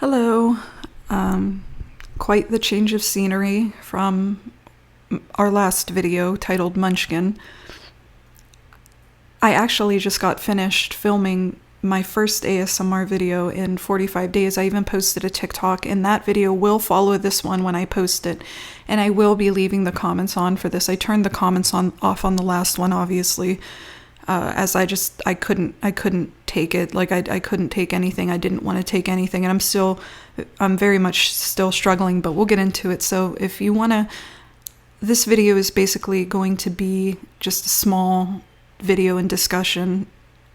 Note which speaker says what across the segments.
Speaker 1: Hello. Quite the change of scenery from our last video titled Munchkin. I actually just got finished filming my first ASMR video in 45 days. I even posted a TikTok, and that video will follow this one when I post it. And I will be leaving the comments on for this. I turned the comments off on the last one, obviously, as I couldn't take it. Like I couldn't take anything. I didn't want to take anything, and I'm very much still struggling, but we'll get into it. So if you want to, this video is basically going to be just a small video and discussion.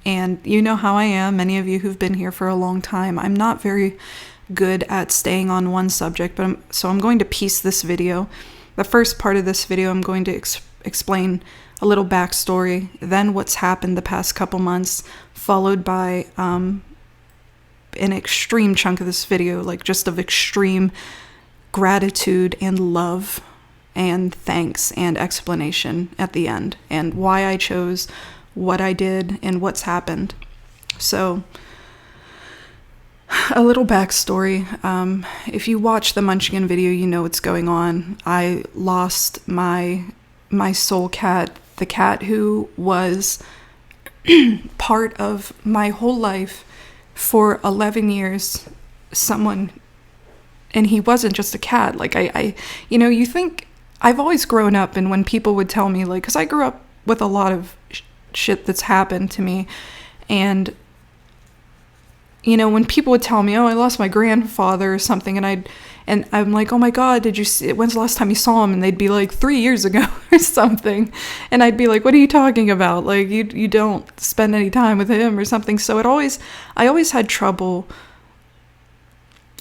Speaker 1: And you know how I am, many of you who've been here for a long time. I'm not very good at staying on one subject, but I'm going to piece this video. The first part of this video, I'm going to explain a little backstory, then what's happened the past couple months, followed by an extreme chunk of this video, like just of extreme gratitude and love and thanks and explanation at the end, and why I chose what I did and what's happened. So, a little backstory. If you watch the Munchkin video, you know what's going on. I lost my soul cat, the cat who was part of my whole life for 11 years. And he wasn't just a cat. Like you think, I've always grown up, and when people would tell me, like, because I grew up with a lot of shit that's happened to me, and when people would tell me, oh, I lost my grandfather or something, and I'm like, oh my god, did you see, when's the last time you saw him? And they'd be like, 3 years ago or something, and I'd be like, what are you talking about? Like, you don't spend any time with him or something. So I always had trouble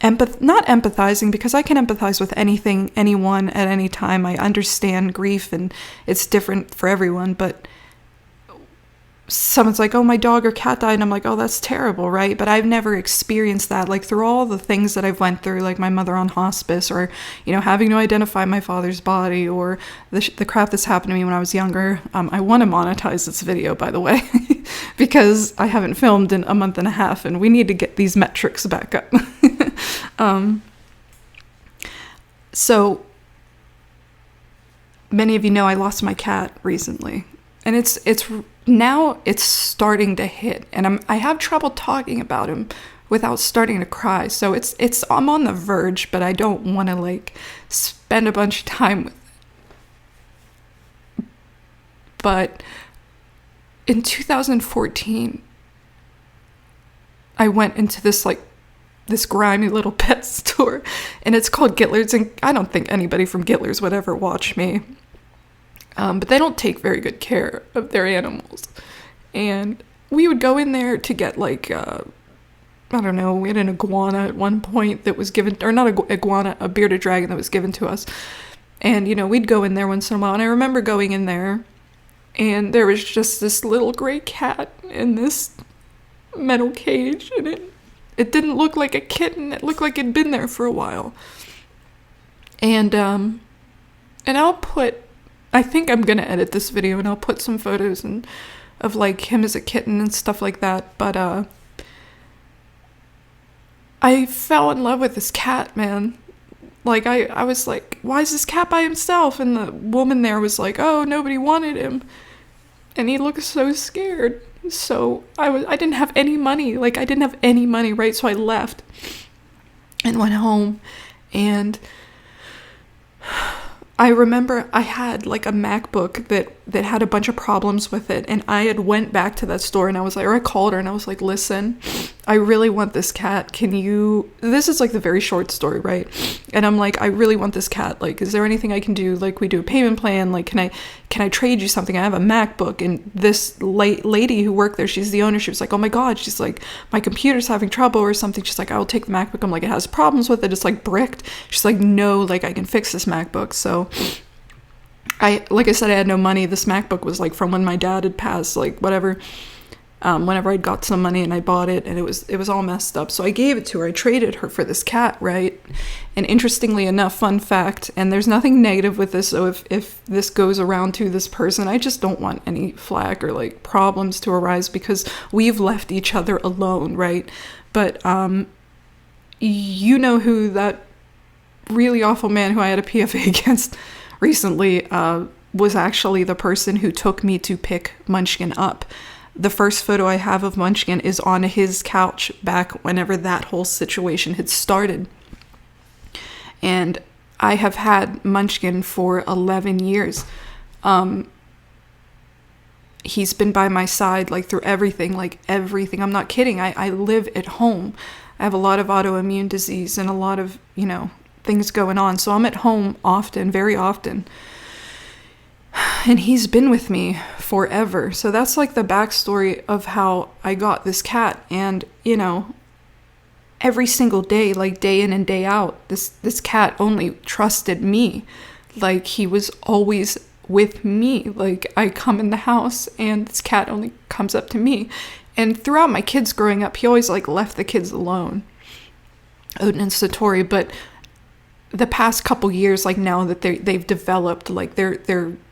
Speaker 1: not empathizing, because I can empathize with anyone at any time. I understand grief, and it's different for everyone, but someone's like, oh, my dog or cat died, and I'm like, oh, that's terrible, right? But I've never experienced that, like, through all the things that I've went through, like my mother on hospice, or having to identify my father's body, or the crap that's happened to me when I was younger. I want to monetize this video, by the way, because I haven't filmed in a month and a half, and we need to get these metrics back up. So many of you know I lost my cat recently, and it's now it's starting to hit, and I have trouble talking about him without starting to cry. So I'm on the verge, but I don't want to like spend a bunch of time with it. But in 2014, I went into this grimy little pet store, and it's called Gittler's, and I don't think anybody from Gittler's would ever watch me. But they don't take very good care of their animals. And we would go in there to get like, I don't know, we had an iguana at one point that was given, or not an iguana, a bearded dragon that was given to us. And, we'd go in there once in a while, and I remember going in there, and there was just this little gray cat in this metal cage, and it didn't look like a kitten. It looked like it'd been there for a while. And I think I'm going to edit this video, and I'll put some photos of like him as a kitten and stuff like that. But I fell in love with this cat, man. Like I was like, why is this cat by himself? And the woman there was like, oh, nobody wanted him. And he looked so scared. So I didn't have any money. Like, I didn't have any money, right? So I left and went home, and I remember I had like a MacBook that had a bunch of problems with it, and I had went back to that store, and I called her, and I was like, listen, I really want this cat. This is like the very short story, right? And I'm like, I really want this cat. Like, is there anything I can do? Like, we do a payment plan. Like, can I trade you something? I have a MacBook. And this lady who worked there, she's the owner. She was like, oh my God. She's like, my computer's having trouble or something. She's like, I'll take the MacBook. I'm like, it has problems with it. It's like bricked. She's like, no, like I can fix this MacBook. So like I said, I had no money. This MacBook was like from when my dad had passed, like whatever. Whenever I got some money, and I bought it, and it was all messed up. So I gave it to her. I traded her for this cat, right? And interestingly enough, fun fact, and there's nothing negative with this, so if this goes around to this person, I just don't want any flack or like problems to arise, because we've left each other alone, right? But you know who that really awful man who I had a PFA against recently was actually the person who took me to pick Munchkin up. The first photo I have of Munchkin is on his couch back whenever that whole situation had started. And I have had Munchkin for 11 years. He's been by my side, like, through everything. I'm not kidding. I live at home. I have a lot of autoimmune disease and a lot of, things going on. So I'm at home often, very often. And he's been with me forever. So that's like the backstory of how I got this cat. And, every single day, like day in and day out, this cat only trusted me. Like, he was always with me. Like, I come in the house and this cat only comes up to me. And throughout my kids growing up, he always like left the kids alone, Odin and Satori. But the past couple years, like now that they've developed, like they're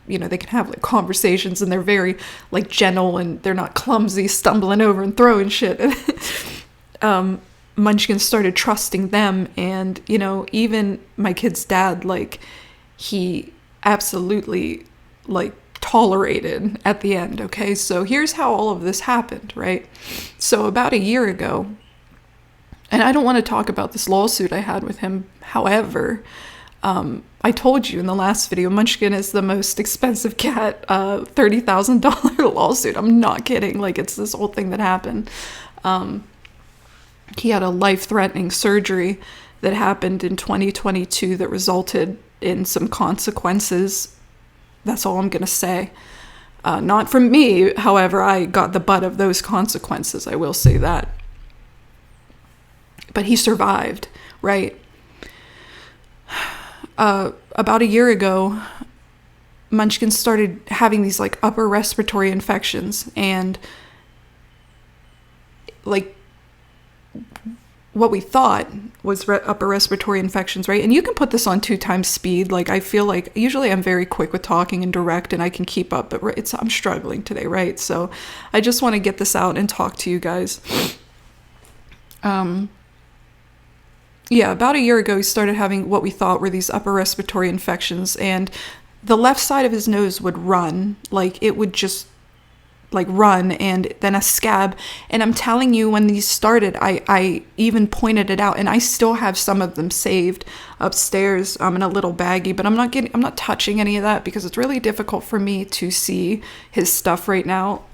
Speaker 1: they can have like conversations, and they're very like gentle, and they're not clumsy, stumbling over and throwing shit. Munchkin started trusting them, and even my kid's dad, like, he absolutely like tolerated at the end. Okay, so here's how all of this happened, right? So about a year ago, and I don't want to talk about this lawsuit I had with him. However, I told you in the last video, Munchkin is the most expensive cat, $30,000 lawsuit. I'm not kidding. Like, it's this whole thing that happened. He had a life-threatening surgery that happened in 2022 that resulted in some consequences. That's all I'm going to say. Not from me, however, I got the butt of those consequences. I will say that. But he survived, right? About a year ago, Munchkin started having these like upper respiratory infections, and like what we thought was upper respiratory infections, right? And you can put this on 2 times speed. Like, I feel like usually I'm very quick with talking and direct, and I can keep up, but I'm struggling today, right? So I just want to get this out and talk to you guys. Yeah, about a year ago, he started having what we thought were these upper respiratory infections, and the left side of his nose would run. Like, it would just like run, and then a scab. And I'm telling you, when these started, I even pointed it out, and I still have some of them saved upstairs in a little baggie, but I'm not touching any of that because it's really difficult for me to see his stuff right now.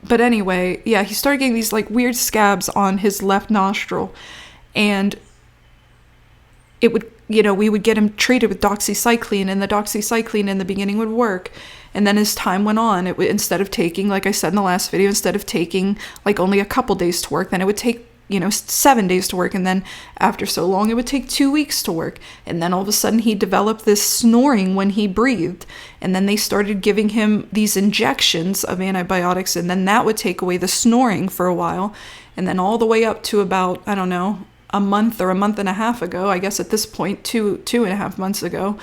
Speaker 1: But anyway, yeah, he started getting these like weird scabs on his left nostril, and it would, we would get him treated with doxycycline, and the doxycycline in the beginning would work. And then as time went on, instead of taking, like I said in the last video, instead of taking like only a couple days to work, then it would take 7 days to work. And then after so long, it would take 2 weeks to work. And then all of a sudden he developed this snoring when he breathed. And then they started giving him these injections of antibiotics. And then that would take away the snoring for a while. And then all the way up to about, I don't know, a month or a month and a half ago, I guess at this point, two and a half months ago,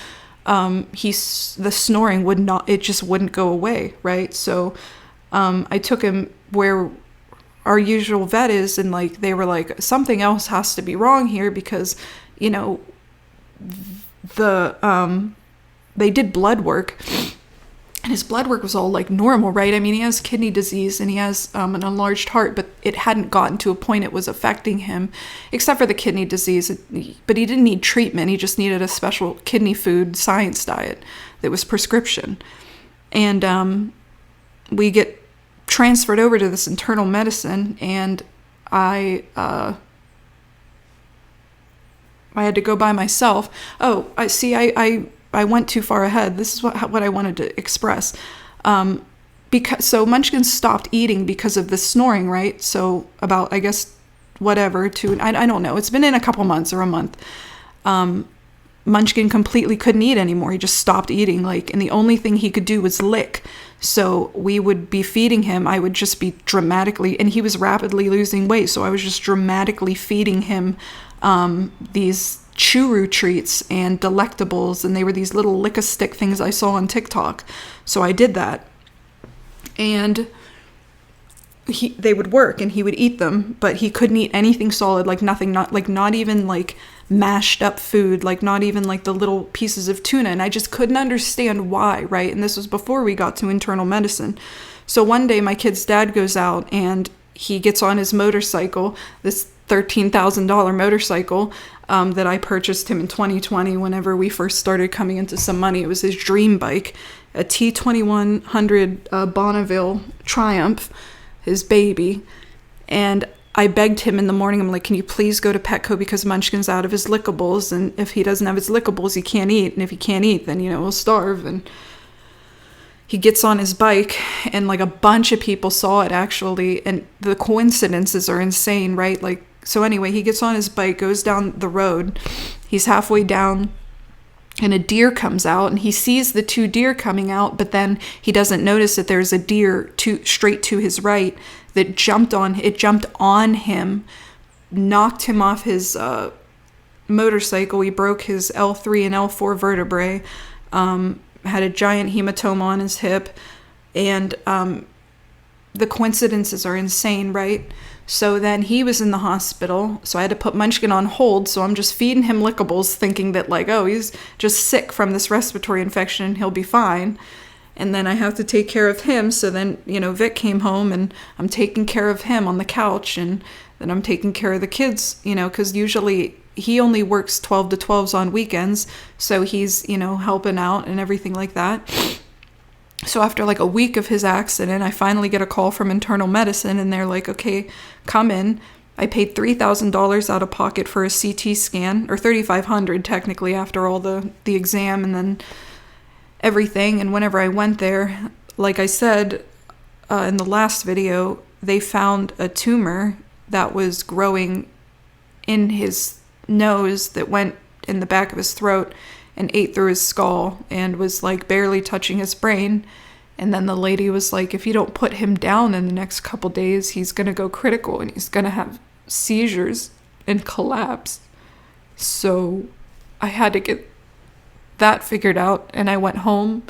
Speaker 1: the snoring wouldn't go away. Right. So, I took him where our usual vet is, and like they were like, something else has to be wrong here, because they did blood work, and his blood work was all like normal, right? I mean, he has kidney disease and he has an enlarged heart, but it hadn't gotten to a point it was affecting him, except for the kidney disease. But he didn't need treatment. He just needed a special kidney food science diet that was prescription. And we get transferred over to this internal medicine, and I had to go by myself. Oh, I see. I went too far ahead. This is what I wanted to express. So Munchkin stopped eating because of the snoring, right? So about, I guess, whatever, I don't know. It's been in a couple months or a month. Munchkin completely couldn't eat anymore. He just stopped eating, and the only thing he could do was lick. So we would be feeding him. I would just be dramatically, and he was rapidly losing weight. So I was just dramatically feeding him these churu treats and delectables, and they were these little lick-a-stick things I saw on TikTok. So I did that. And they would work and he would eat them, but he couldn't eat anything solid, like nothing, not even like mashed up food, like not even like the little pieces of tuna. And I just couldn't understand why, right? And this was before we got to internal medicine. So one day my kid's dad goes out and he gets on his motorcycle, this $13,000 motorcycle that I purchased him in 2020 whenever we first started coming into some money. It was his dream bike, a T2100 Bonneville Triumph, his baby. And I begged him in the morning, I'm like, can you please go to Petco because Munchkin's out of his lickables, and if he doesn't have his lickables, he can't eat, and if he can't eat, then, he'll starve. And he gets on his bike, and like a bunch of people saw it actually, and the coincidences are insane, right? Like, so anyway, he gets on his bike, goes down the road, he's halfway down, and a deer comes out, and he sees the 2 deer coming out, but then he doesn't notice that there's a deer straight to his right that jumped on him, knocked him off his motorcycle. He broke his L3 and L4 vertebrae, had a giant hematoma on his hip, and the coincidences are insane, right? So then he was in the hospital, so I had to put Munchkin on hold, so I'm just feeding him lickables thinking that like, oh, he's just sick from this respiratory infection and he'll be fine. And then I have to take care of him, so then, Vic came home and I'm taking care of him on the couch, and then I'm taking care of the kids, because usually he only works 12 to 12s on weekends, so he's, helping out and everything like that. So after like a week of his accident, I finally get a call from internal medicine, and they're like, okay, come in. I paid $3,000 out of pocket for a CT scan, or $3,500 technically after all the exam and then everything. And whenever I went there, like I said in the last video, they found a tumor that was growing in his nose that went in the back of his throat and ate through his skull and was like barely touching his brain. And then the lady was like, if you don't put him down in the next couple days, he's going to go critical and he's going to have seizures and collapse. So I had to get that figured out, and I went home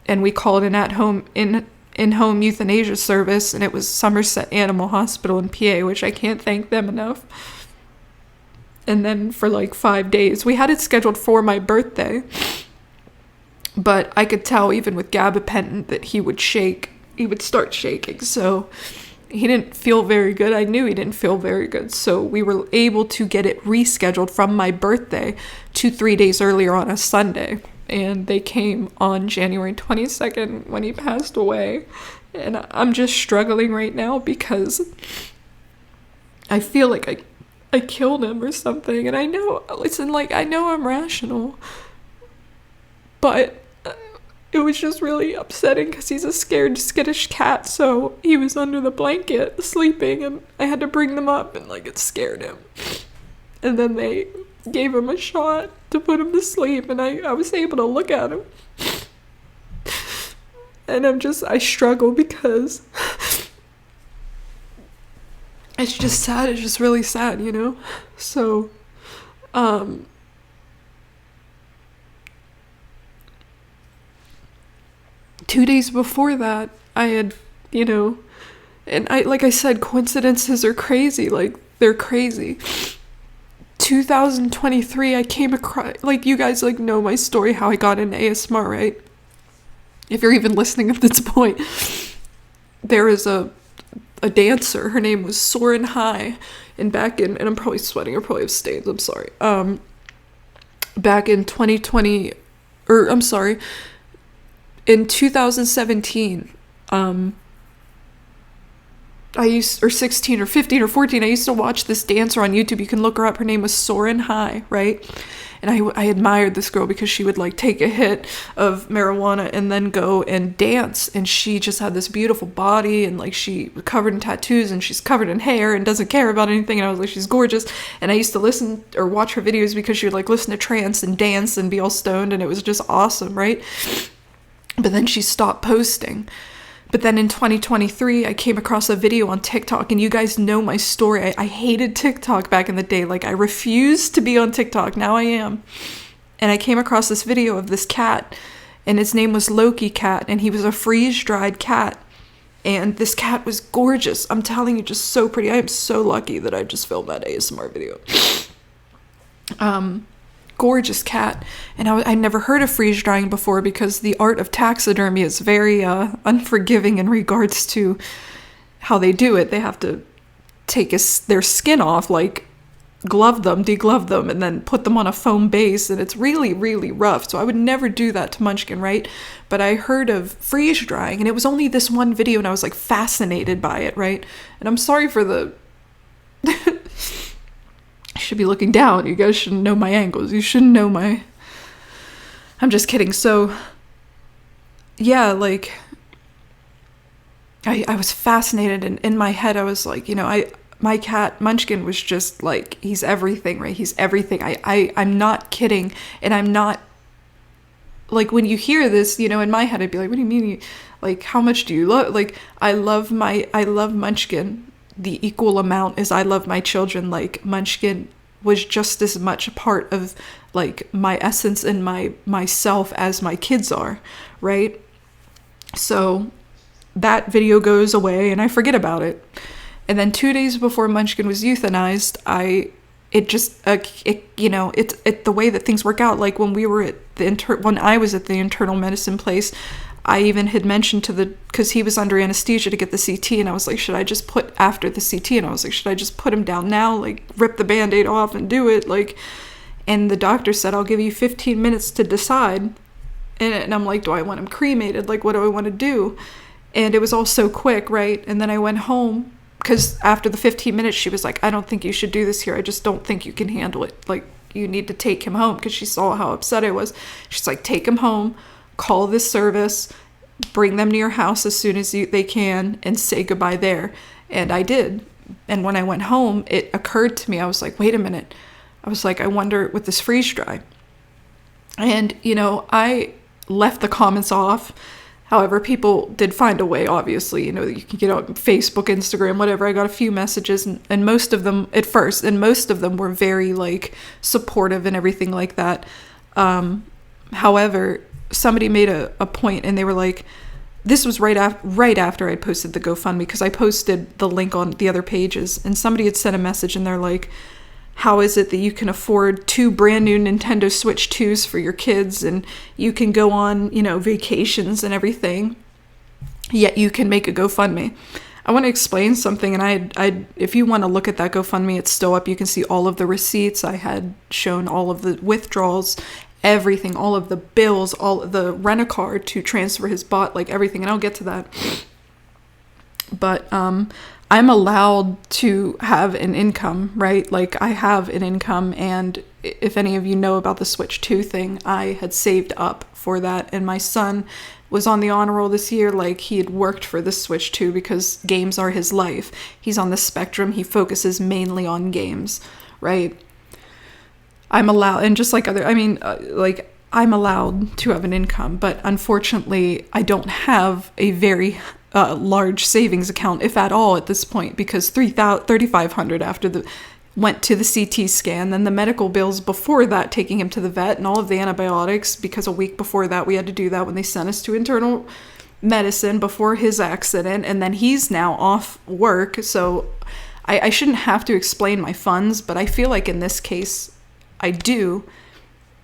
Speaker 1: and we called an at-home in-home euthanasia service, and it was Somerset Animal Hospital in PA, which I can't thank them enough. And then for like 5 days, we had it scheduled for my birthday, but I could tell even with gabapentin that he would start shaking. So he didn't feel very good. I knew he didn't feel very good. So we were able to get it rescheduled from my birthday to 3 days earlier on a Sunday. And they came on January 22nd when he passed away. And I'm just struggling right now because I feel like I killed him or something. And I know, I know I'm rational, but it was just really upsetting because he's a scared, skittish cat, so he was under the blanket sleeping, and I had to bring them up, and it scared him. And then they gave him a shot to put him to sleep, and I was able to look at him. And I struggle because it's just sad. It's just really sad, So, 2 days before that, I had, and like I said, coincidences are crazy. They're crazy. 2023, I came across, you guys, know my story, how I got into ASMR, right? If you're even listening at this point. There is a dancer, her name was Saurin High, and I'm probably sweating, I probably have stains, I'm sorry. Back in 2020, in 2017, or 16 or 15 or 14, I used to watch this dancer on YouTube. You can look her up. Her name was Saurin High, right? And I admired this girl because she would take a hit of marijuana and then go and dance. And she just had this beautiful body, and she was covered in tattoos, and she's covered in hair and doesn't care about anything. And I was like, she's gorgeous. And I used to listen or watch her videos because she would listen to trance and dance and be all stoned. And it was just awesome, right? But then she stopped posting. But then in 2023, I came across a video on TikTok, and you guys know my story. I hated TikTok back in the day. I refused to be on TikTok. Now I am. And I came across this video of this cat, and his name was Loki Cat, and he was a freeze-dried cat. And this cat was gorgeous. I'm telling you, just so pretty. I am so lucky that I just filmed that ASMR video. Gorgeous cat. And I never heard of freeze drying before, because the art of taxidermy is very unforgiving in regards to how they do it. They have to take their skin off, like deglove them, and then put them on a foam base, and it's really, really rough. So I would never do that to Munchkin, right? But I heard of freeze drying, and it was only this one video, and I was like fascinated by it, right? And I'm sorry for the I should be looking down. You guys shouldn't know my angles. You shouldn't know my... I'm just kidding. So yeah, like I was fascinated, and in my head I was like, my cat Munchkin was just like, he's everything, right? He's everything. I'm not kidding. And I'm not, like, when you hear this, in my head I'd be like, what do you mean? Like, how much do you love? Like, I love Munchkin the equal amount as I love my children. Like, Munchkin was just as much a part of, like, my essence and myself as my kids are, right? So that video goes away and I forget about it. And then 2 days before Munchkin was euthanized, it's the way that things work out. Like, when we were at when I was at the internal medicine place, I even had mentioned because he was under anesthesia to get the CT, and I was like, should I just put him down now, like rip the Band-Aid off and do it? Like, and the doctor said, I'll give you 15 minutes to decide. And I'm like, do I want him cremated? Like, what do I want to do? And it was all so quick, right? And then I went home, because after the 15 minutes, she was like, I don't think you should do this here. I just don't think you can handle it. Like, you need to take him home, because she saw how upset I was. She's like, take him home, call this service, bring them to your house as soon as they can, and say goodbye there. And I did. And when I went home, it occurred to me, I was like, wait a minute. I was like, I wonder with this freeze dry. And, I left the comments off. However, people did find a way, obviously. You can get on Facebook, Instagram, whatever. I got a few messages, and most of them were very, like, supportive and everything like that. However, somebody made a point, and they were like, this was right after I posted the GoFundMe, because I posted the link on the other pages, and somebody had sent a message, and they're like, how is it that you can afford 2 brand new Nintendo Switch 2s for your kids, and you can go on, vacations and everything, yet you can make a GoFundMe? I want to explain something, and I if you want to look at that GoFundMe, it's still up. You can see all of the receipts. I had shown all of the withdrawals, everything, all of the bills, all of the rent-a-car to transfer his bot, like everything, and I'll get to that. But I'm allowed to have an income, right? Like, I have an income, and if any of you know about the Switch 2 thing, I had saved up for that, and my son was on the honor roll this year. Like, he had worked for the Switch 2 because games are his life. He's on the spectrum. He focuses mainly on games, right? I'm allowed, and just like I'm allowed to have an income, but unfortunately, I don't have a very large savings account, if at all, at this point, because $3,500 after went to the CT scan, then the medical bills before that, taking him to the vet, and all of the antibiotics, because a week before that we had to do that when they sent us to internal medicine before his accident, and then he's now off work, so I shouldn't have to explain my funds, but I feel like in this case I do,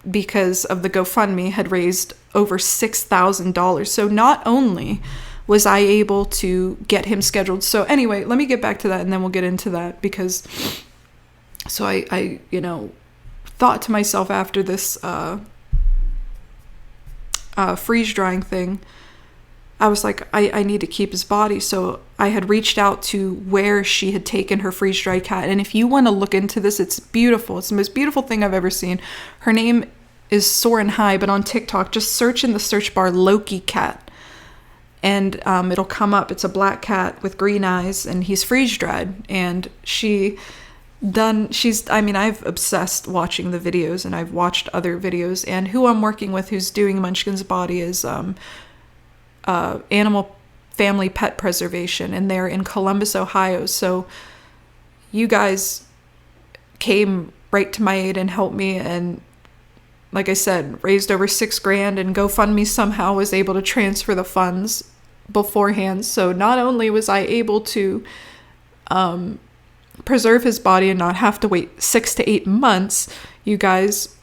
Speaker 1: because of the GoFundMe had raised over $6,000. So not only was I able to get him scheduled. So anyway, let me get back to that, and then we'll get into that, because so I thought to myself after this freeze drying thing, I was like, I need to keep his body. So I had reached out to where she had taken her freeze-dried cat. And if you want to look into this, it's beautiful. It's the most beautiful thing I've ever seen. Her name is Saurin High, but on TikTok, just search in the search bar Loki Cat. And it'll come up. It's a black cat with green eyes, and he's freeze-dried. And I've obsessed watching the videos, and I've watched other videos. And who I'm working with who's doing Munchkins Body is Animal Family Pet Preservation, and they're in Columbus, Ohio. So you guys came right to my aid and helped me, and like I said, raised over $6,000, and GoFundMe somehow was able to transfer the funds beforehand. So not only was I able to preserve his body and not have to wait 6 to 8 months, you guys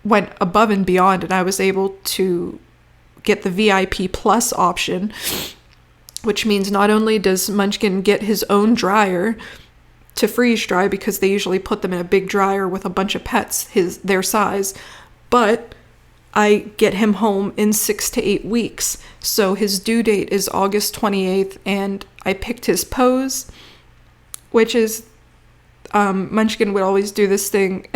Speaker 1: went above and beyond, and I was able to get the VIP Plus option, which means not only does Munchkin get his own dryer to freeze dry, because they usually put them in a big dryer with a bunch of pets their size, but I get him home in 6 to 8 weeks. So his due date is August 28th, and I picked his pose, which is, Munchkin would always do this thing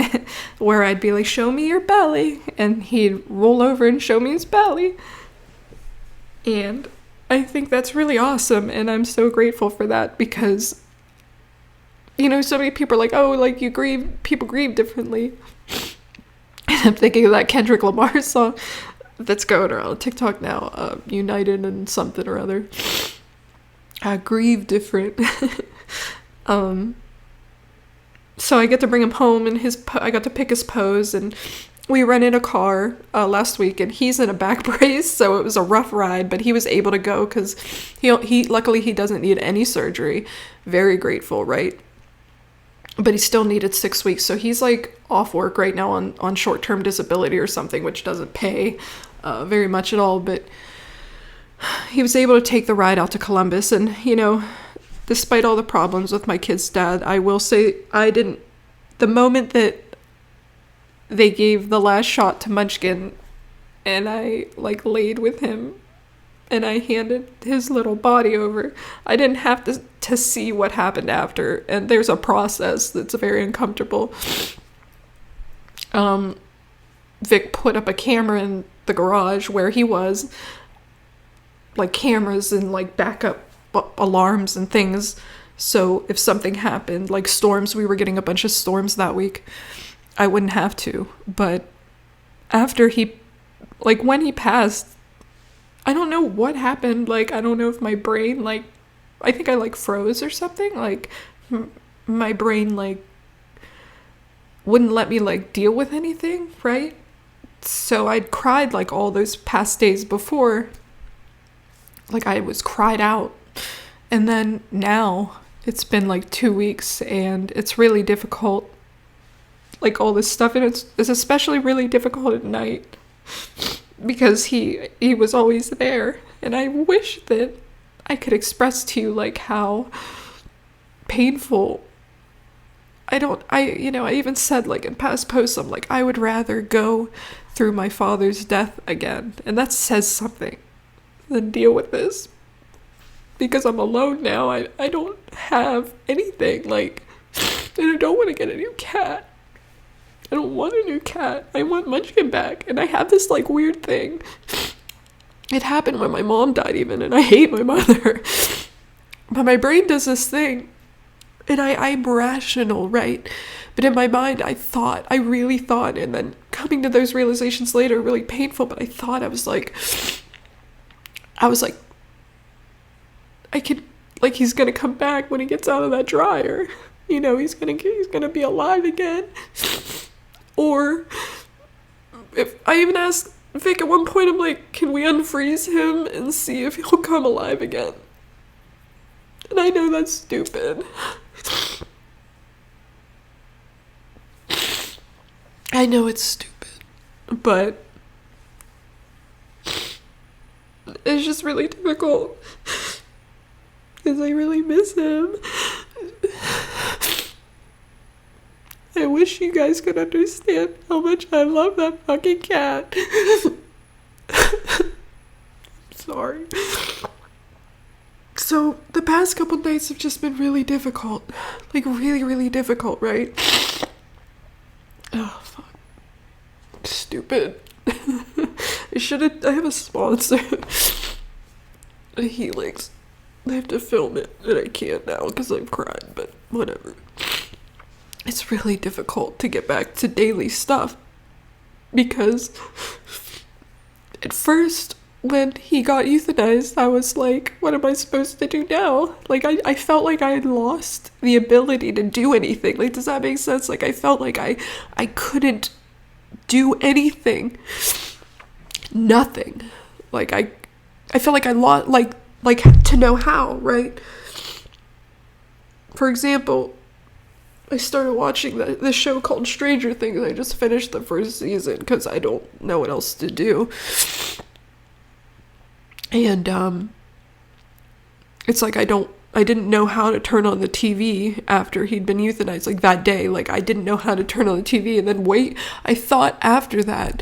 Speaker 1: where I'd be like, show me your belly, and he'd roll over and show me his belly. And I think that's really awesome, and I'm so grateful for that, because, you know, so many people are like, oh, like, people grieve differently. And I'm thinking of that Kendrick Lamar song that's going around TikTok now, United and something or other. Grieve different. So I get to bring him home, and I got to pick his pose, and we rented a car last week, and he's in a back brace, so it was a rough ride, but he was able to go because he luckily he doesn't need any surgery. Very grateful, right? But he still needed 6 weeks, so he's like off work right now on short-term disability or something, which doesn't pay very much at all, but he was able to take the ride out to Columbus. And, you know, despite all the problems with my kid's dad, I will say the moment that they gave the last shot to Munchkin and I like laid with him and I handed his little body over, I didn't have to see what happened after. And there's a process that's very uncomfortable. Vic put up a camera in the garage where he was, like cameras and like backup alarms and things, so if something happened, like storms, we were getting a bunch of storms that week, I wouldn't have to. But after when he passed, I don't know what happened. Like, I don't know if my brain, like, I think I like froze or something. Like, my brain like wouldn't let me like deal with anything, right? So I'd cried like all those past days before, like I was cried out. And then now it's been like 2 weeks, and it's really difficult, like all this stuff, and it's especially really difficult at night because he was always there. And I wish that I could express to you like how painful I even said like in past posts, I'm like, I would rather go through my father's death again, and that says something, than deal with this. Because I'm alone now, I don't have anything, like, and I don't want to get a new cat. I don't want a new cat. I want Munchkin back, and I have this, like, weird thing. It happened when my mom died even, and I hate my mother. But my brain does this thing, and I'm rational, right? But in my mind, I really thought, and then coming to those realizations later, really painful, but I was like, I could, like, he's gonna come back when he gets out of that dryer. You know, he's gonna be alive again. Or, if I even asked Vic at one point, I'm like, can we unfreeze him and see if he'll come alive again? And I know that's stupid. I know it's stupid, but it's just really difficult. Because I really miss him. I wish you guys could understand how much I love that fucking cat. I'm sorry. So, the past couple nights have just been really difficult. Like, really, really difficult, right? Oh, fuck. Stupid. I have a sponsor. Helix. I have to film it, and I can't now because I've cried, but whatever. It's really difficult to get back to daily stuff, because at first, when he got euthanized, I was like, what am I supposed to do now? Like, I felt like I had lost the ability to do anything. Like, does that make sense? Like, I felt like I couldn't do anything. Nothing. Like, I felt like I lost, like
Speaker 2: like, to know how, right? For example, I started watching this show called Stranger Things. I just finished the first season because I don't know what else to do. And it's like I didn't know how to turn on the TV after he'd been euthanized, like that day. Like, I didn't know how to turn on the TV, and then I thought after that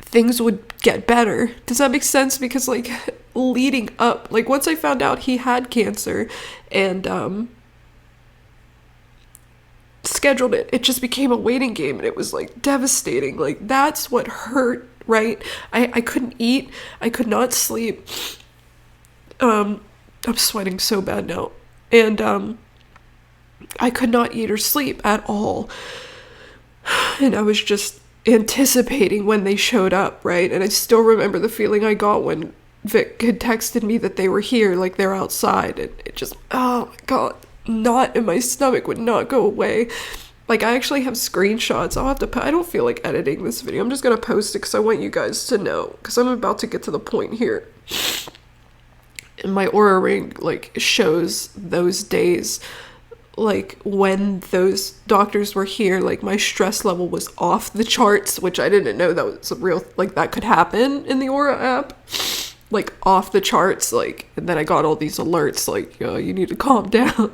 Speaker 2: things would get better. Does that make sense? Because, like, leading up, like, once I found out he had cancer and scheduled it just became a waiting game, and it was, like, devastating. Like, that's what hurt, right? I couldn't eat, I could not sleep. I'm sweating so bad now, and I could not eat or sleep at all, and I was just anticipating when they showed up, right? And I still remember the feeling I got when Vic had texted me that they were here, like they're outside, and it just, oh my god, knot in my stomach would not go away. Like, I actually have screenshots. I'll have to I don't feel like editing this video. I'm just gonna post it because I want you guys to know, because I'm about to get to the point here. And my Aura ring, like, shows those days, like, when those doctors were here. Like, my stress level was off the charts, which I didn't know that was a real, like, that could happen in the Aura app. Like, off the charts, like, and then I got all these alerts, like, you need to calm down.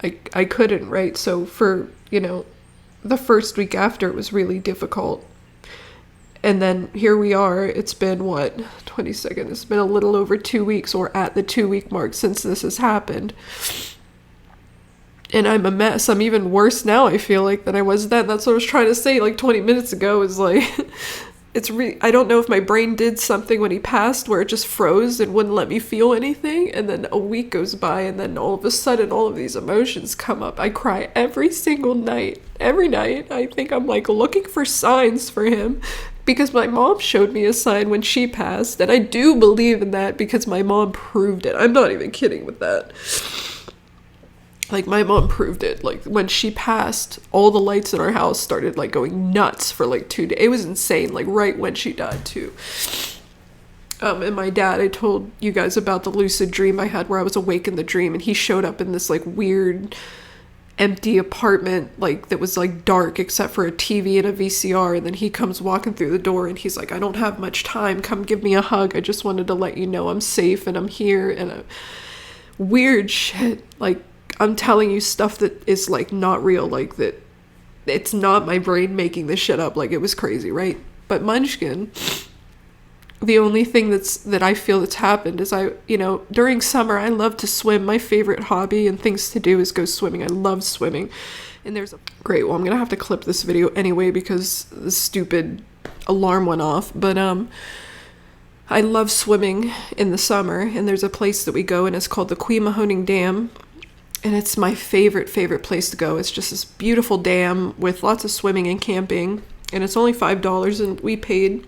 Speaker 2: I couldn't, right? So for, the first week after, it was really difficult. And then here we are. It's been, 22nd? It's been a little over 2 weeks, or at the 2-week mark, since this has happened. And I'm a mess. I'm even worse now, I feel like, than I was then. That's what I was trying to say, like, 20 minutes ago, is like... I don't know if my brain did something when he passed where it just froze and wouldn't let me feel anything, and then a week goes by, and then all of a sudden all of these emotions come up. I cry every single night. Every night I think I'm, like, looking for signs for him, because my mom showed me a sign when she passed, and I do believe in that because my mom proved it. I'm not even kidding with that. Like, my mom proved it. Like, when she passed, all the lights in our house started, like, going nuts for, like, 2 days. It was insane, like, right when she died, too. And my dad, I told you guys about the lucid dream I had where I was awake in the dream, and he showed up in this, like, weird, empty apartment, like, that was, like, dark except for a TV and a VCR, and then he comes walking through the door, and he's like, I don't have much time. Come give me a hug. I just wanted to let you know I'm safe and I'm here, and weird shit, like, I'm telling you stuff that is, like, not real, like, that it's not my brain making this shit up. Like, it was crazy, right? But Munchkin, the only thing that I feel that's happened is during summer, I love to swim. My favorite hobby and things to do is go swimming. I love swimming. And great, well, I'm gonna have to clip this video anyway because the stupid alarm went off. But, I love swimming in the summer, and there's a place that we go, and it's called the Queen Dam. And it's my favorite place to go. It's just this beautiful dam with lots of swimming and camping. And it's only $5, and we paid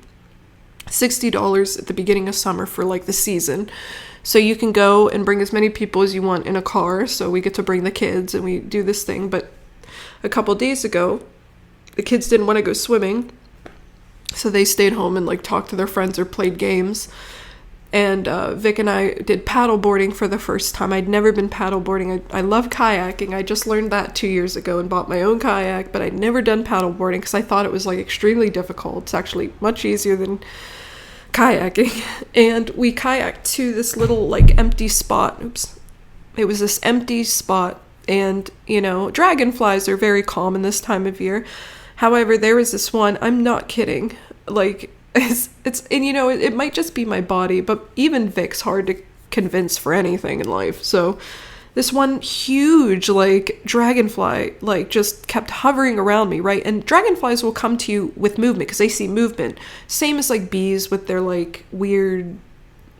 Speaker 2: $60 at the beginning of summer for, like, the season. So you can go and bring as many people as you want in a car. So we get to bring the kids, and we do this thing. But a couple days ago, the kids didn't want to go swimming. So they stayed home and, like, talked to their friends or played games. And Vic and I did paddleboarding for the first time. I'd never been paddleboarding. I love kayaking. I just learned that 2 years ago and bought my own kayak, but I'd never done paddleboarding because I thought it was, like, extremely difficult. It's actually much easier than kayaking. And we kayaked to this little, like, empty spot. Oops. It was this empty spot, and, dragonflies are very common this time of year. However, there was this one, I'm not kidding, like, it might just be my body, but even Vic's hard to convince for anything in life. So this one huge, like, dragonfly, like, just kept hovering around me, right? And dragonflies will come to you with movement because they see movement. Same as, like, bees with their, like, weird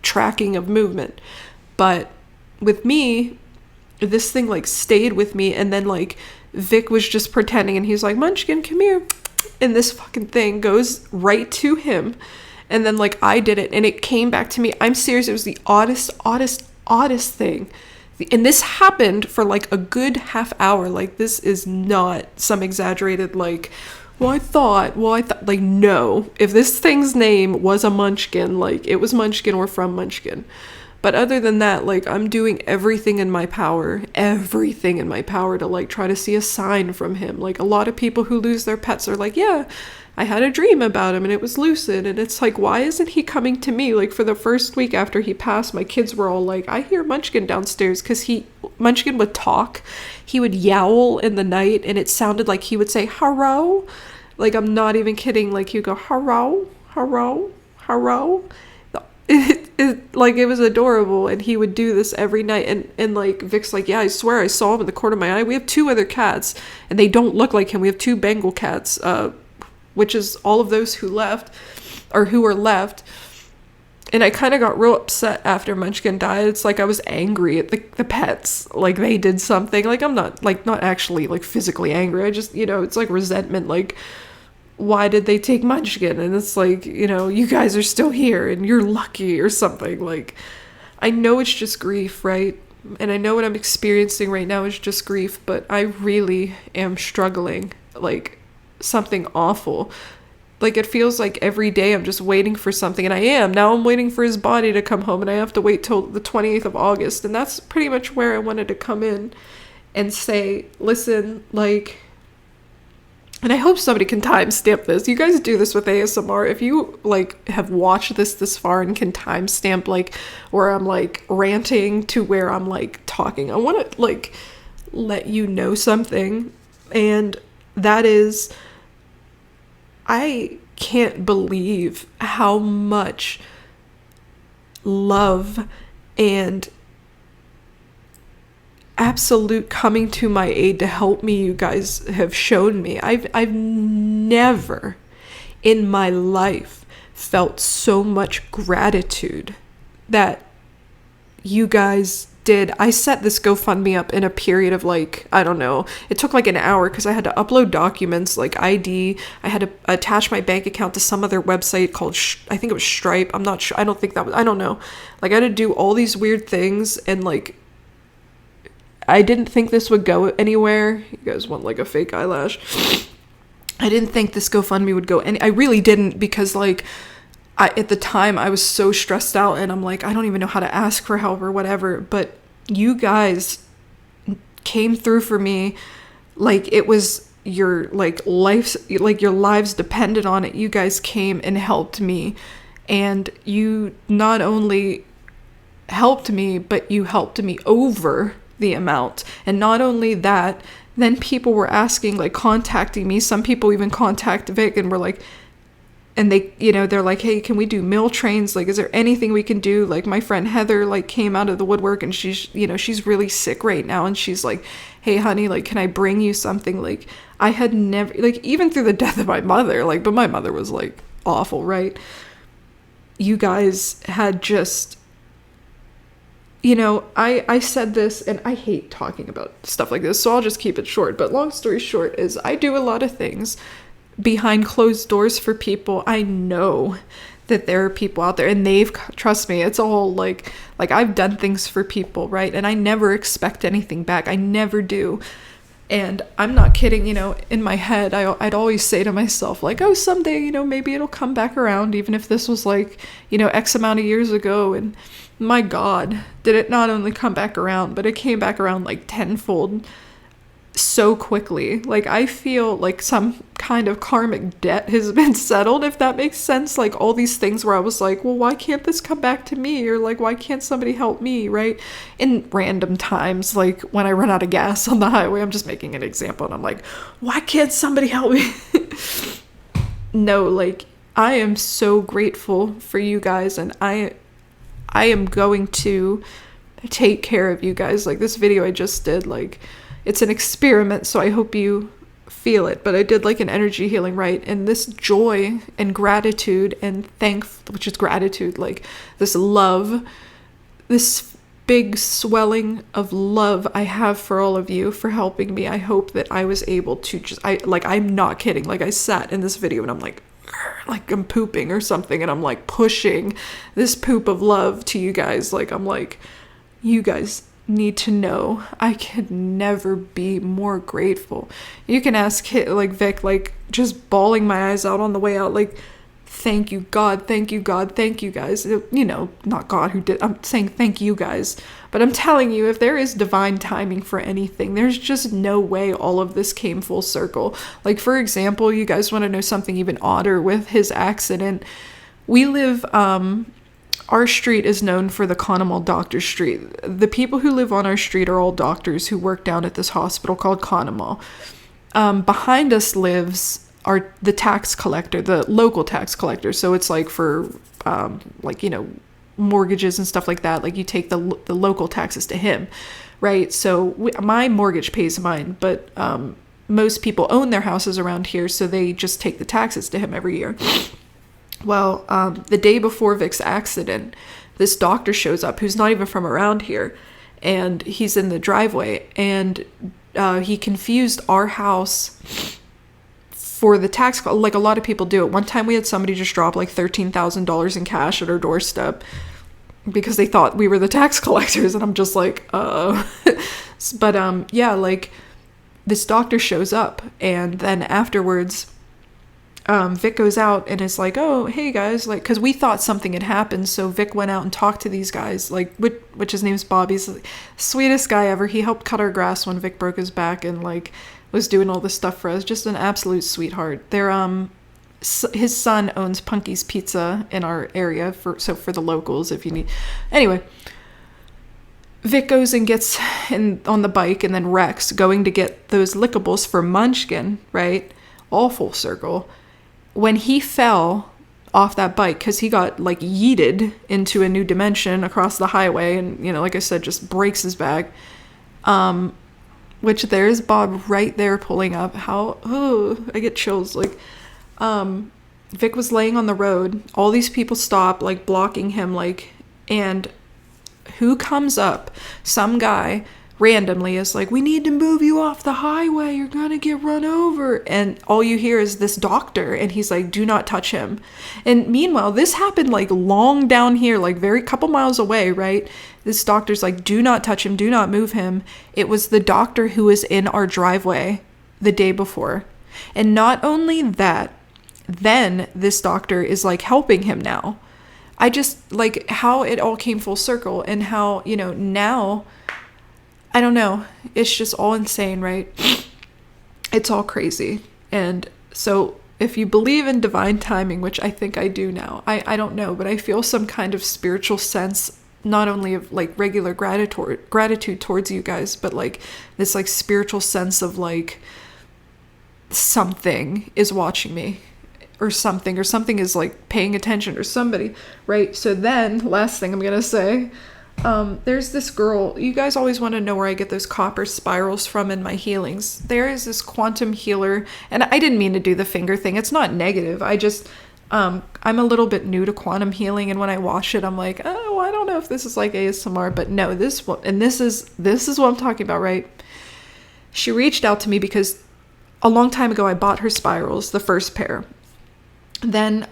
Speaker 2: tracking of movement. But with me, this thing, like, stayed with me, and then, like, Vic was just pretending, and he's like, Munchkin, come here. And this fucking thing goes right to him. And then, like, I did it, and it came back to me. I'm serious. It was the oddest thing. And this happened for, like, a good half hour. Like, this is not some exaggerated, like, I thought, like, no. If this thing's name was a Munchkin, like, it was Munchkin or from Munchkin. But other than that, like, I'm doing everything in my power to, like, try to see a sign from him. Like, a lot of people who lose their pets are like, yeah, I had a dream about him and it was lucid. And it's like, why isn't he coming to me? Like, for the first week after he passed, my kids were all like, I hear Munchkin downstairs, because Munchkin would talk. He would yowl in the night, and it sounded like he would say, hello. Like, I'm not even kidding. Like, he'd go, hello, hello, hello. Like, it was adorable, and he would do this every night, and like, Vic's like, yeah, I swear I saw him in the corner of my eye. We have 2 other cats, and they don't look like him. We have 2 Bengal cats, which is all of those who left, or who were left. And I kind of got real upset after Munchkin died. It's like I was angry at the pets, like they did something. Like, I'm not actually like physically angry. I just, it's like resentment, like, why did they take Munchkin? And it's like, you guys are still here and you're lucky or something. Like, I know it's just grief, right? And I know what I'm experiencing right now is just grief, but I really am struggling, like, something awful. Like, it feels like every day I'm just waiting for something, and I am. Now I'm waiting for his body to come home, and I have to wait till the 28th of August, and that's pretty much where I wanted to come in and say, listen, like, and I hope somebody can timestamp this. You guys do this with ASMR. If you, like, have watched this far and can timestamp, like, where I'm, like, ranting to where I'm, like, talking, I want to, like, let you know something, and that is, I can't believe how much love and absolute coming to my aid to help me you guys have shown me. I've never in my life felt so much gratitude that you guys did. I set this GoFundMe up in a period of, like, I don't know, it took like an hour because I had to upload documents like ID. I had to attach my bank account to some other website called I think it was Stripe. I'm not sure. I don't think that was, I don't know. Like, I had to do all these weird things, and like, I didn't think this would go anywhere. You guys want like a fake eyelash? I didn't think this GoFundMe would go I really didn't, because like, at the time I was so stressed out, and I'm like, I don't even know how to ask for help or whatever. But you guys came through for me like it was your like life, like your lives depended on it. You guys came and helped me, and you not only helped me, but you helped me over the amount. And not only that, then people were asking, like, contacting me. Some people even contact Vic and were like, and they, they're like, hey, can we do meal trains? Like, is there anything we can do? Like, my friend Heather, like, came out of the woodwork, and she's, she's really sick right now. And she's like, hey, honey, like, can I bring you something? Like, I had never, like, even through the death of my mother, like, but my mother was, like, awful, right? You guys had just, I said this, and I hate talking about stuff like this, so I'll just keep it short. But long story short is, I do a lot of things behind closed doors for people. I know that there are people out there, and trust me, it's all like I've done things for people, right? And I never expect anything back. I never do. And I'm not kidding, in my head, I'd always say to myself, like, oh, someday, maybe it'll come back around, even if this was like, X amount of years ago. And my God, did it not only come back around, but it came back around like tenfold so quickly. Like, I feel like some kind of karmic debt has been settled, if that makes sense. Like, all these things where I was like, well, why can't this come back to me? Or like, why can't somebody help me, right? In random times, like when I run out of gas on the highway, I'm just making an example, and I'm like, why can't somebody help me? No, like, I am so grateful for you guys, and I am going to take care of you guys. Like, this video I just did, like, it's an experiment, so I hope you feel it. But I did like an energy healing, right? And this joy and gratitude and which is gratitude, like this love, this big swelling of love I have for all of you for helping me. I hope that I was able to I'm not kidding. Like, I sat in this video and I'm like I'm pooping or something, and I'm like pushing this poop of love to you guys. Like, I'm like, you guys need to know I could never be more grateful. You can ask like Vic, like, just bawling my eyes out on the way out, like, thank you, God, thank you, God, thank you, guys. You know, not God who did. I'm saying thank you, guys. But I'm telling you, if there is divine timing for anything, there's just no way all of this came full circle. Like, for example, you guys want to know something even odder with his accident? We live, our street is known for the Connemall Doctor Street. The people who live on our street are all doctors who work down at this hospital called Connemall. Behind us lives the tax collector, the local tax collector. So it's like for, like, you know, mortgages and stuff like that. Like, you take the local taxes to him, right? So my mortgage pays mine, but most people own their houses around here, so they just take the taxes to him every year. Well, the day before Vic's accident, this doctor shows up who's not even from around here, and he's in the driveway, and he confused our house for the tax, like a lot of people do it. One time we had somebody just drop like $13,000 in cash at our doorstep because they thought we were the tax collectors, and I'm just like, But yeah, like, this doctor shows up, and then afterwards, Vic goes out and is like, oh, hey guys, like, because we thought something had happened, so Vic went out and talked to these guys, like, which his name's Bobby. He's the sweetest guy ever. He helped cut our grass when Vic broke his back, and like was doing all this stuff for us. Just an absolute sweetheart. They're his son owns Punky's Pizza in our area, for the locals, if you need. Anyway, Vic goes and gets on the bike and then wrecks, going to get those lickables for Munchkin, right? All full circle. When he fell off that bike, because he got like yeeted into a new dimension across the highway, and, you know, like I said, just breaks his back. Which there's Bob right there pulling up. I get chills. Like, Vic was laying on the road. All these people stop, like, blocking him, like, and who comes up? Some guy randomly is like, we need to move you off the highway. You're gonna get run over. And all you hear is this doctor, and he's like, do not touch him. And meanwhile, this happened like long down here, like very couple miles away, right? This doctor's like, do not touch him, do not move him. It was the doctor who was in our driveway the day before. And not only that, then this doctor is like helping him now. I just like how it all came full circle, and how, you know, now, I don't know, it's just all insane, right? It's all crazy. And so if you believe in divine timing, which I think I do now, I don't know, but I feel some kind of spiritual sense, not only of like regular gratitude towards you guys, but like this like spiritual sense of like something is watching me, or something is like paying attention, or somebody, right? So then, last thing I'm gonna say, there's this girl. You guys always want to know where I get those copper spirals from in my healings. There is this quantum healer, and I didn't mean to do the finger thing. It's not negative. I just, I'm a little bit new to quantum healing, and when I watch it, I'm like, oh, I don't know if this is like ASMR, but no, this one, and this is what I'm talking about, right? She reached out to me because a long time ago I bought her spirals, the first pair. Then,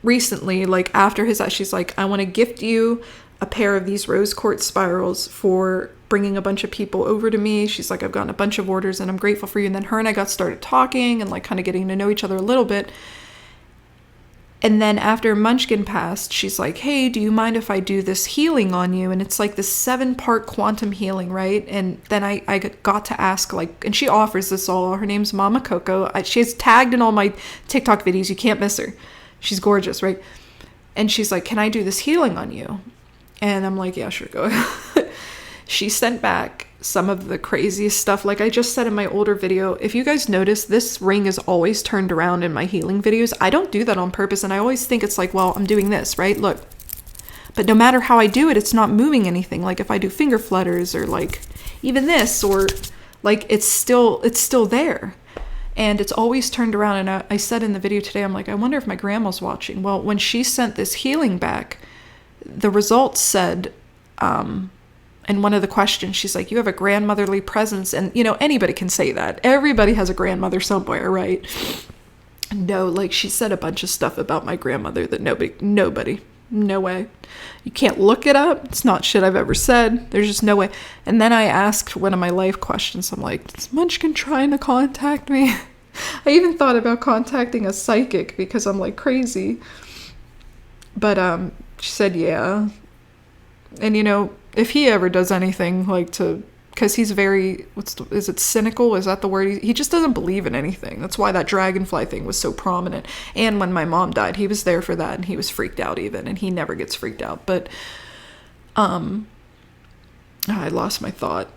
Speaker 2: recently, like after his, she's like, I want to gift you a pair of these rose quartz spirals for bringing a bunch of people over to me. She's like, I've gotten a bunch of orders and I'm grateful for you. And then her and I got started talking and like kind of getting to know each other a little bit. And then after Munchkin passed, she's like, hey, do you mind if I do this healing on you? And it's like this 7-part quantum healing, right? And then I got to ask, like, and she offers this all. Her name's Mama Coco. She's tagged in all my TikTok videos. You can't miss her. She's gorgeous, right? And she's like, can I do this healing on you? And I'm like, yeah, sure, go ahead. She sent back some of the craziest stuff. Like I just said in my older video, if you guys notice, this ring is always turned around in my healing videos. I don't do that on purpose, and I always think it's like, well, I'm doing this, right? Look. But no matter how I do it, it's not moving anything. Like if I do finger flutters, or like even this, or like it's still there. And it's always turned around. And I said in the video today, I'm like, I wonder if my grandma's watching. Well, when she sent this healing back, the results said, and one of the questions, she's like, you have a grandmotherly presence. And, you know, anybody can say that. Everybody has a grandmother somewhere, right? No, like she said a bunch of stuff about my grandmother that nobody, no way. You can't look it up. It's not shit I've ever said. There's just no way. And then I asked one of my life questions. I'm like, is Munchkin trying to contact me?
Speaker 1: I even thought about contacting a psychic because I'm like crazy. But she said, yeah. And you know, if he ever does anything like to, because he's very, is it cynical? Is that the word? He just doesn't believe in anything. That's why that dragonfly thing was so prominent. And when my mom died, he was there for that, and he was freaked out even, and he never gets freaked out. But I lost my thought.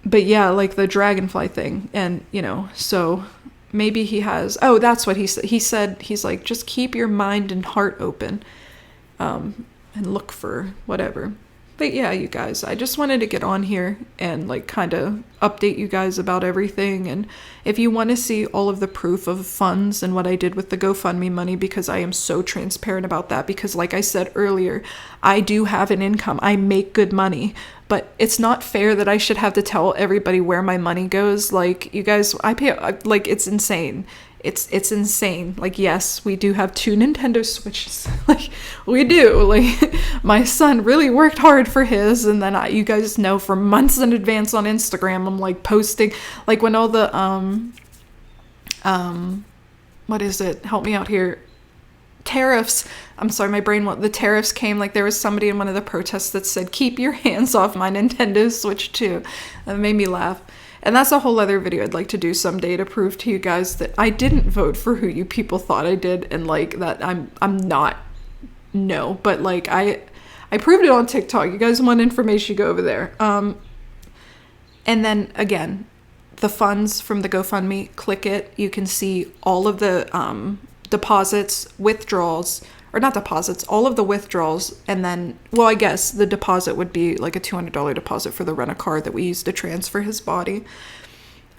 Speaker 1: But yeah, like the dragonfly thing, and you know, so maybe he has, oh, that's what he said. He's like, just keep your mind and heart open, and look for whatever. But yeah, you guys, I just wanted to get on here and like kind of update you guys about everything. And if you want to see all of the proof of funds and what I did with the GoFundMe money, because I am so transparent about that, because like I said earlier, I do have an income. I make good money, but it's not fair that I should have to tell everybody where my money goes. Like, you guys, I pay, like, it's insane. It's insane. Like, yes, we do have 2 Nintendo Switches. Like, we do. Like, my son really worked hard for his, and then you guys know, for months in advance on Instagram, I'm like posting, like when all the what is it? Help me out here. Tariffs. I'm sorry, my brain went. The tariffs came. Like, there was somebody in one of the protests that said, "Keep your hands off my Nintendo Switch too." That made me laugh. And that's a whole other video I'd like to do someday to prove to you guys that I didn't vote for who you people thought I did, and like that I'm not. No, but like I proved it on TikTok. You guys want information, you go over there. And then again, the funds from the GoFundMe, click it. You can see all of the deposits, withdrawals, or not deposits, all of the withdrawals. And then, well, I guess the deposit would be like a $200 deposit for the rent-a-car that we used to transfer his body.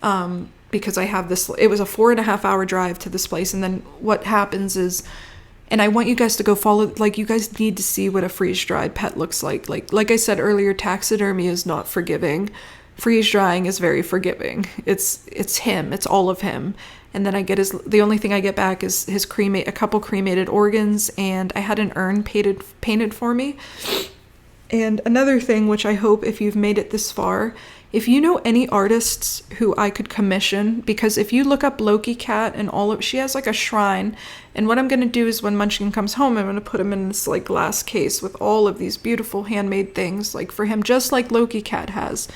Speaker 1: Because I have this, it was a 4.5 hour drive to this place. And then what happens is, and I want you guys to go follow, like, you guys need to see what a freeze-dried pet looks like. Like I said earlier, taxidermy is not forgiving. Freeze-drying is very forgiving. It's him. It's all of him. And then I get the only thing I get back is his a couple cremated organs, and I had an urn painted for me. And another thing, which I hope, if you've made it this far, if you know any artists who I could commission, because if you look up Loki Cat and she has like a shrine, and what I'm going to do is when Munchkin comes home, I'm going to put him in this like glass case with all of these beautiful handmade things, like for him, just like Loki Cat has.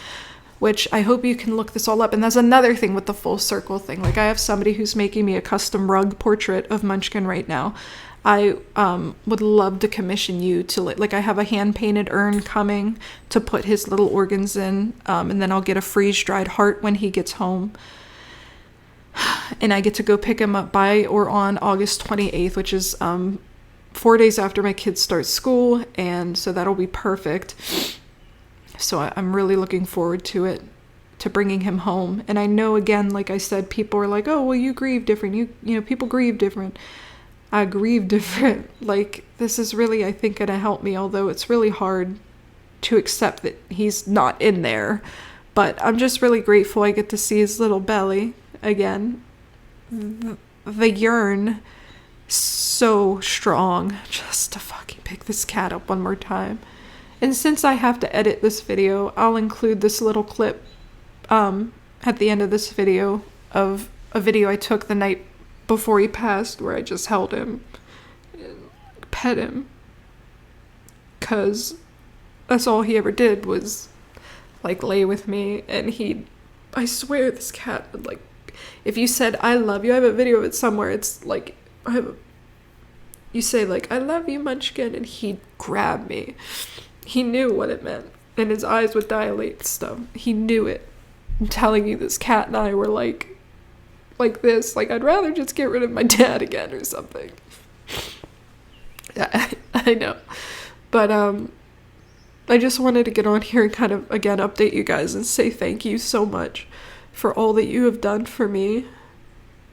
Speaker 1: Which I hope you can look this all up. And that's another thing with the full circle thing. Like, I have somebody who's making me a custom rug portrait of Munchkin right now. I would love to commission you to, like, I have a hand-painted urn coming to put his little organs in. And then I'll get a freeze-dried heart when he gets home. And I get to go pick him up by or on August 28th, which is 4 days after my kids start school. And so that'll be perfect. So I'm really looking forward to it, to bringing him home. And I know, again, like I said, people are like, oh, well, you grieve different. You know, people grieve different. I grieve different. Like, this is really, I think, going to help me, although it's really hard to accept that he's not in there. But I'm just really grateful I get to see his little belly again. The yearn, so strong, just to fucking pick this cat up one more time. And since I have to edit this video, I'll include this little clip at the end of this video of a video I took the night before he passed, where I just held him and pet him. Because that's all he ever did was, like, lay with me. And I swear this cat would, like, if you said, I love you, I have a video of it somewhere, it's like, you say, like, I love you, Munchkin, and he'd grab me. He knew what it meant, and his eyes would dilate and stuff. He knew it. I'm telling you, this cat and I were like this. Like, I'd rather just get rid of my dad again or something. Yeah, I know. But, I just wanted to get on here and kind of, again, update you guys and say thank you so much for all that you have done for me.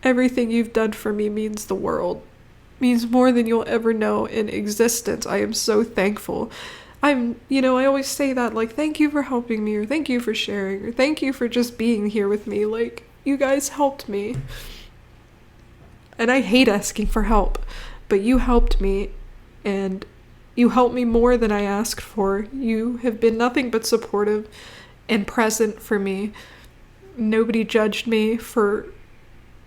Speaker 1: Everything you've done for me means the world. Means more than you'll ever know in existence. I am so thankful. I always say that, like, thank you for helping me, or thank you for sharing, or thank you for just being here with me. Like, you guys helped me. And I hate asking for help, but you helped me, and you helped me more than I asked for. You have been nothing but supportive and present for me. Nobody judged me for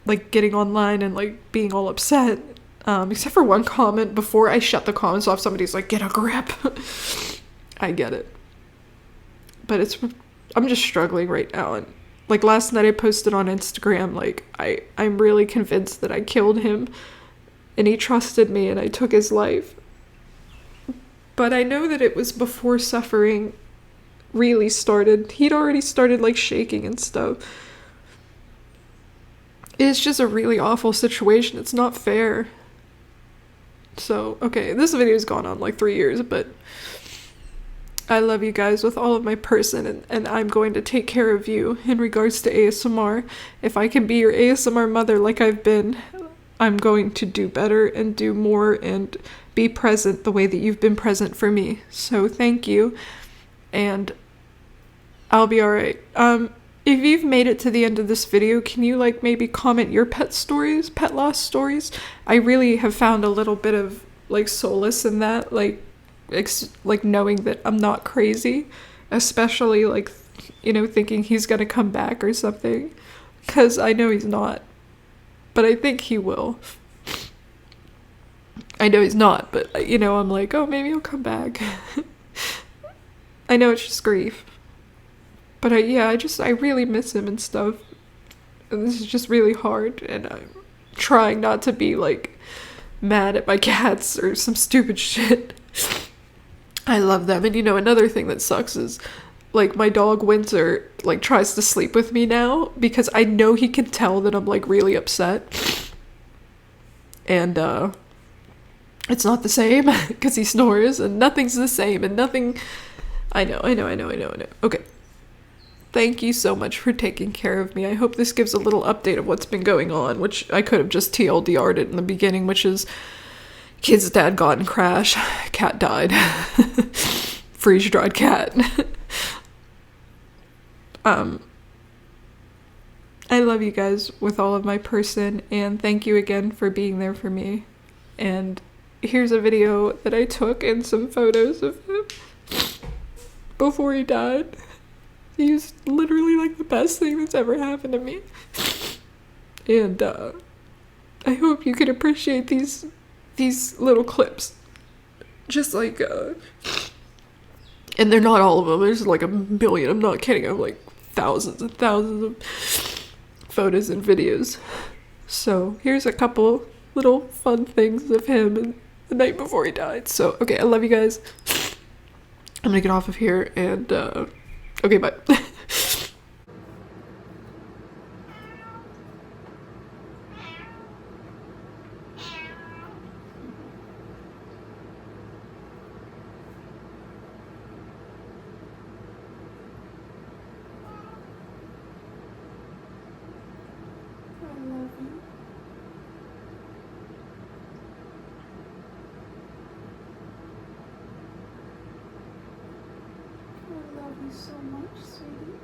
Speaker 2: like getting online and like being all upset. Except for one comment before I shut the comments off, somebody's like, get a grip. I get it. But I'm just struggling right now. And like last night I posted on Instagram, like I'm really convinced that I killed him and he trusted me and I took his life. But I know that it was before suffering really started. He'd already started like shaking and stuff. It's just a really awful situation. It's not fair. So, okay, this video's gone on like 3 years, but I love you guys with all of my person, and I'm going to take care of you in regards to ASMR. If I can be your ASMR mother like I've been, I'm going to do better and do more and be present the way that you've been present for me. So thank you, and I'll be alright. If you've made it to the end of this video, can you like maybe comment your pet loss stories? I really have found a little bit of like solace in that, like knowing that I'm not crazy, especially like, you know, thinking he's gonna come back or something, because I know he's not, but I think he will. I know he's not, but you know, I'm like, oh, maybe he'll come back. I know it's just grief. But I really miss him and stuff. And this is just really hard. And I'm trying not to be, like, mad at my cats or some stupid shit. I love them. And, you know, another thing that sucks is, like, my dog Windsor, like, tries to sleep with me now. Because I know he can tell that I'm, like, really upset. And, it's not the same. Because he snores. And nothing's the same. And nothing... I know. Okay. Thank you so much for taking care of me. I hope this gives a little update of what's been going on, which I could have just TLDR'd it in the beginning, which is kid's dad got in crash, cat died. Freeze-dried cat. I love you guys with all of my person, and thank you again for being there for me. And here's a video that I took and some photos of him before he died. He's literally like the best thing that's ever happened to me. And I hope you can appreciate these little clips. Just like and they're not all of them. There's like a million. I'm not kidding. I have like thousands and thousands of photos and videos. So here's a couple little fun things of him and the night before he died. So okay, I love you guys. I'm gonna get off of here and okay, bye.
Speaker 1: So much, sweetie.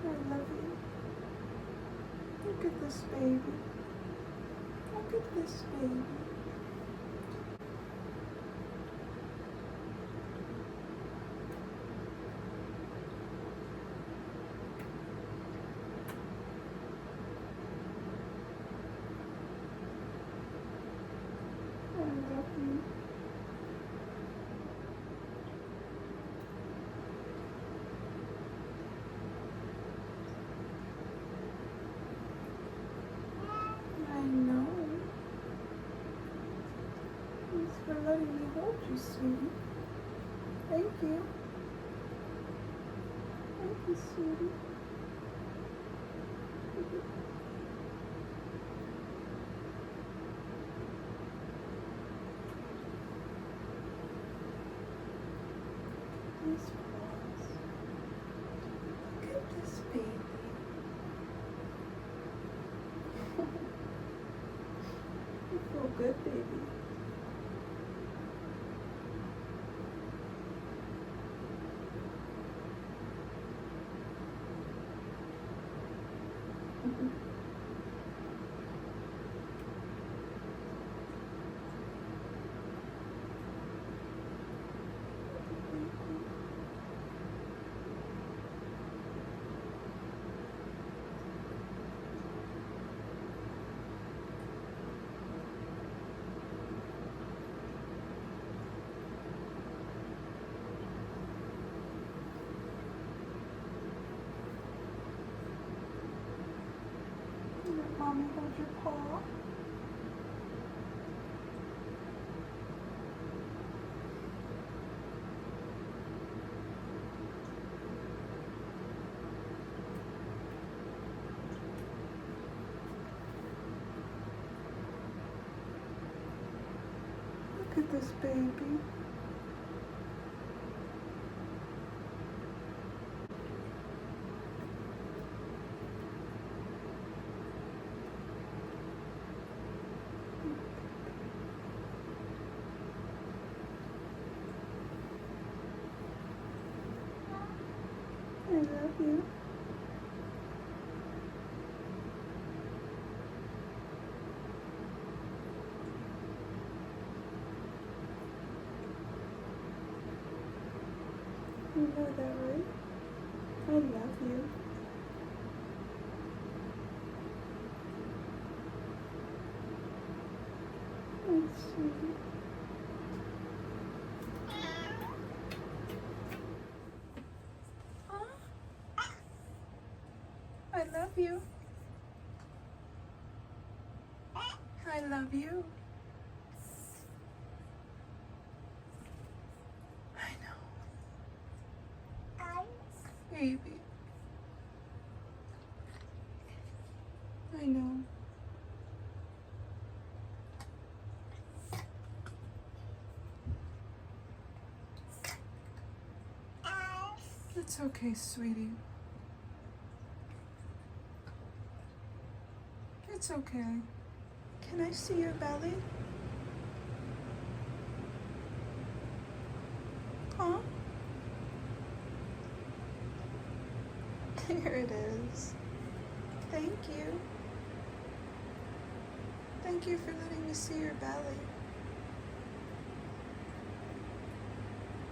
Speaker 1: I love you. Look at this baby. Look at this baby. For letting me hold you, sweetie. Thank you. Thank you, sweetie. These paws. Look at this baby. You feel good, baby. your paw. Look at this baby. I love you. You know that, right? I love you. That's sweet. I love you. I love you. I know. Baby. I know. It's okay, sweetie. It's okay. Can I see your belly? Huh? Here it is. Thank you. Thank you for letting me see your belly.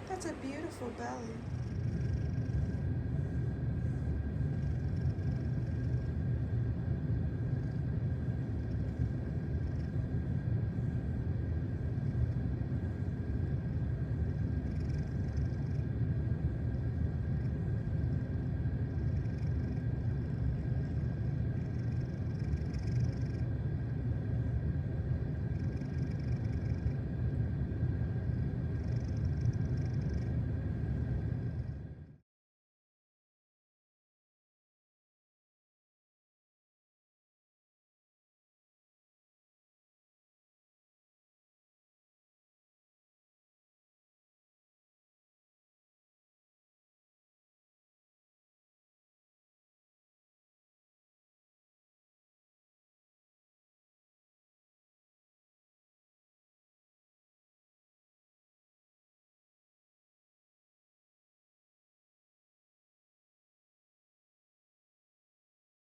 Speaker 1: That's a beautiful belly.